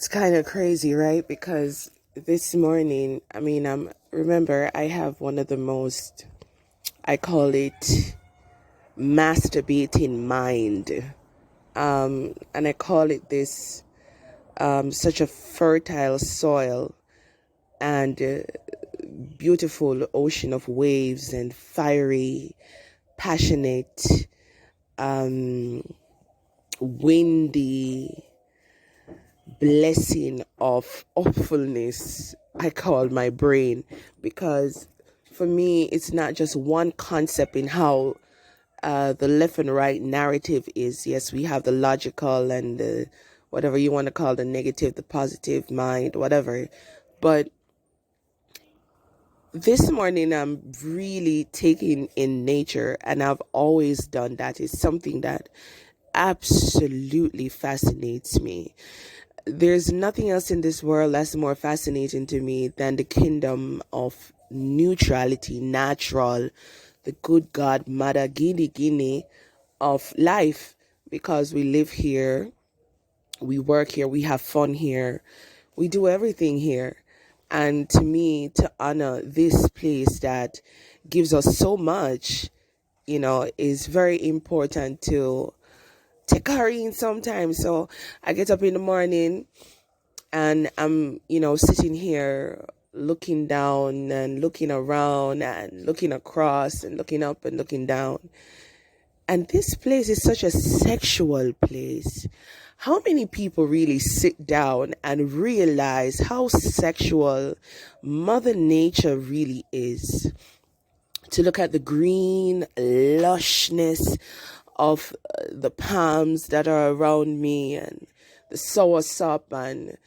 It's kind of crazy, right? Because this morning, remember, I have one of the most, I call it masturbating mind. And I call it this, such a fertile soil and beautiful ocean of waves and fiery, passionate, um, windy blessing of awfulness, I call my brain, because for me, it's not just one concept in how the left and right narrative is. Yes, we have the logical and the whatever you want to call the negative, the positive mind, whatever. But this morning, I'm really taking in nature, and I've always done that. It's something that absolutely fascinates me. There's nothing else in this world that's more fascinating to me than the kingdom of neutrality, natural, the good God, Mother Guinea of life, because we live here, we work here, we have fun here, we do everything here. And to me, to honor this place that gives us so much, is very important to take her in sometimes. So I get up in the morning and I'm, sitting here looking down and looking around and looking across and looking up and looking down. And this place is such a sexual place. How many people really sit down and realize how sexual Mother Nature really is? To look at the green lushness of the palms that are around me, and the soursop, and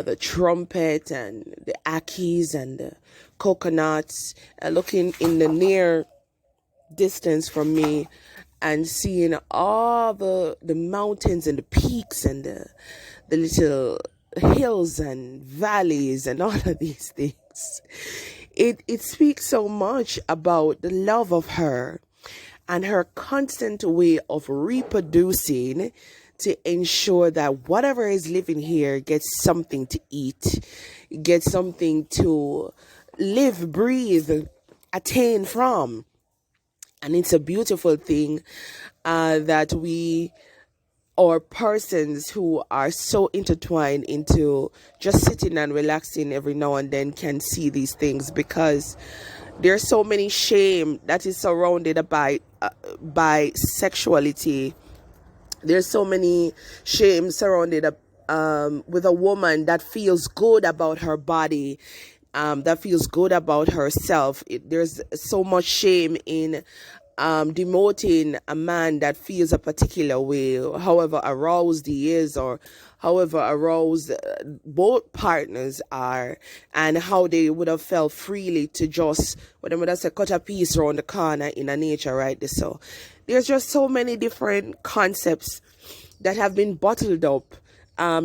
the trumpet, and the akis, and the coconuts, looking in the near distance from me and seeing all the mountains and the peaks and the little hills and valleys and all of these things. It speaks so much about the love of her and her constant way of reproducing to ensure that whatever is living here gets something to eat, gets something to live, breathe, attain from. And it's a beautiful thing that we, or persons who are so intertwined into just sitting and relaxing every now and then, can see these things, because there's so many shame that is surrounded by sexuality. There's so many shame surrounded with a woman that feels good about her body, that feels good about herself. There's so much shame in demoting a man that feels a particular way, however aroused he is, or however aroused both partners are, and how they would have felt freely to just, what they would have said, cut a piece around the corner in a nature, right? So there's just so many different concepts that have been bottled up,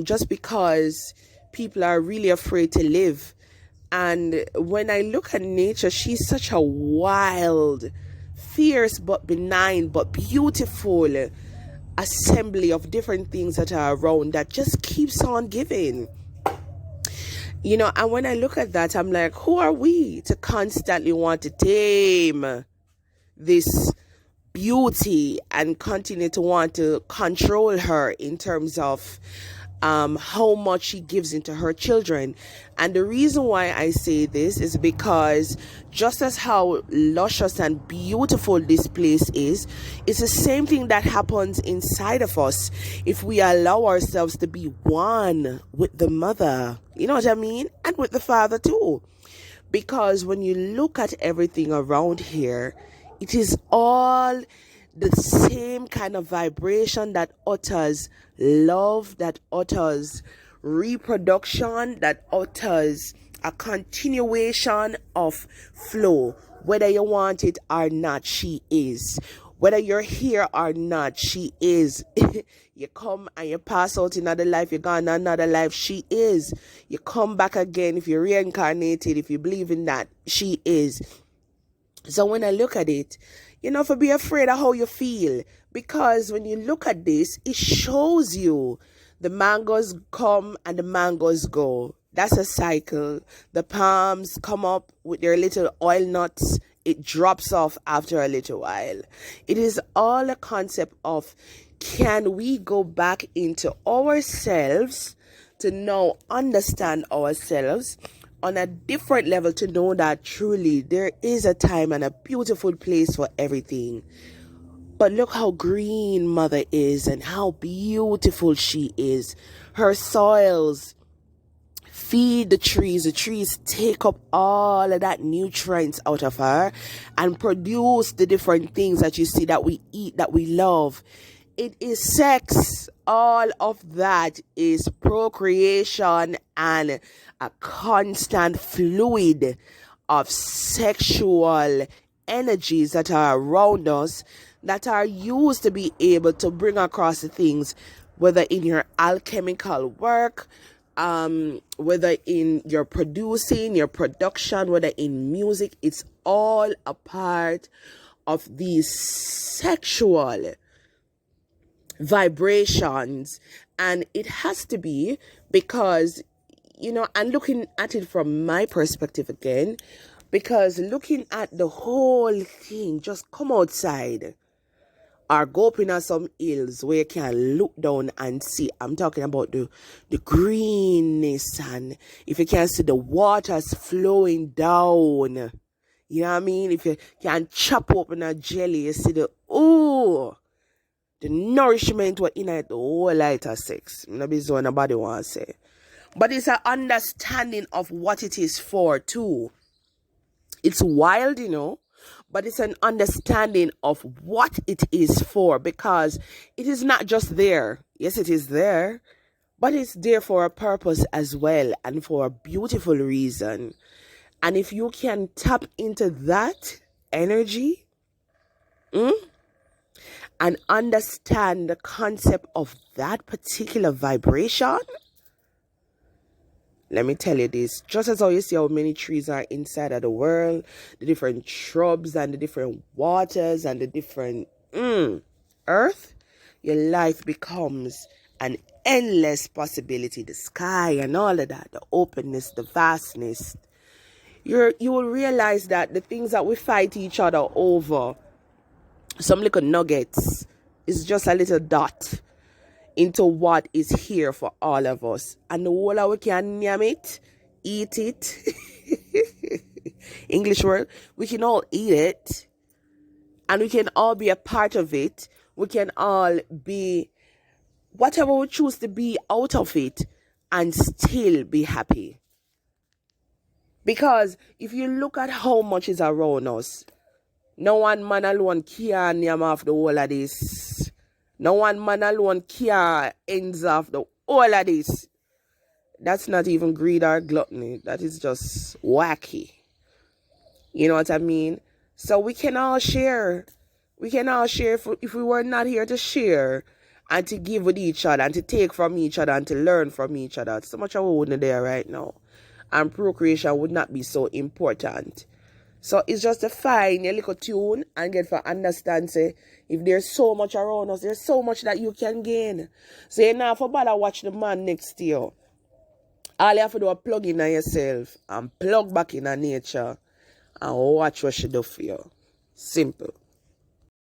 just because people are really afraid to live. And when I look at nature, she's such a wild, fierce but benign but beautiful assembly of different things that are around that just keeps on giving. And when I look at that, I'm like, who are we to constantly want to tame this beauty and continue to want to control her in terms of how much she gives into her children? And the reason why I say this is because just as how luscious and beautiful this place is, it's the same thing that happens inside of us if we allow ourselves to be one with the mother, you know what I mean, and with the father too. Because when you look at everything around here, it is all the same kind of vibration that utters love, that utters reproduction, that utters a continuation of flow. Whether you want it or not, she is. Whether you're here or not, she is. You come and you pass out in another life, you go in another life, she is. You come back again, if you're reincarnated, if you believe in that, she is. So when I look at it, for be afraid of how you feel, because when you look at this, it shows you The mangoes come and the mangoes go. That's a cycle. The palms come up with their little oil nuts. It drops off after a little while. It is all a concept of, can we go back into ourselves to now understand ourselves on a different level, to know that truly there is a time and a beautiful place for everything. But look how green Mother is and how beautiful she is. Her soils feed the trees. The trees take up all of that nutrients out of her and produce the different things that you see that we eat, that we love. It is sex. All of that is procreation and a constant fluid of sexual energies that are around us, that are used to be able to bring across the things, whether in your alchemical work, whether in your producing, your production, whether in music. It's all a part of these sexual vibrations, and it has to be, because, and looking at it from my perspective again, because looking at the whole thing, just come outside or go up in some hills where you can look down and see. I'm talking about the greenness, and if you can see the waters flowing down, you know what I mean? If you can chop open a jelly, you see the nourishment what in it, the whole light of sex. Not be so nobody want to say. But it's an understanding of what it is for too. It's wild, but it's an understanding of what it is for, because it is not just there. Yes, it is there, but it's there for a purpose as well, and for a beautiful reason. And if you can tap into that energy, and understand the concept of that particular vibration, let me tell you this, just as how you see how many trees are inside of the world, the different shrubs and the different waters and the different earth, your life becomes an endless possibility. The sky and all of that, the openness, the vastness. You will realize that the things that we fight each other over, some little nuggets, is just a little dot into what is here for all of us. And the whole of we can name it, eat it. English word. We can all eat it. And we can all be a part of it. We can all be whatever we choose to be out of it and still be happy. Because if you look at how much is around us, no one man alone can name off the whole of this. No one man alone can ends off the whole of this. That's not even greed or gluttony. That is just wacky. You know what I mean? So we can all share. We can all share if we were not here to share and to give with each other and to take from each other and to learn from each other. So much of we wouldn't there right now. And procreation would not be so important. So it's just to find a little tune and get for understand, say, if there's so much around us, there's so much that you can gain. So you now for bother watch the man next to you. All you have to do is plug in on yourself and plug back in on nature and watch what she do for you. Simple.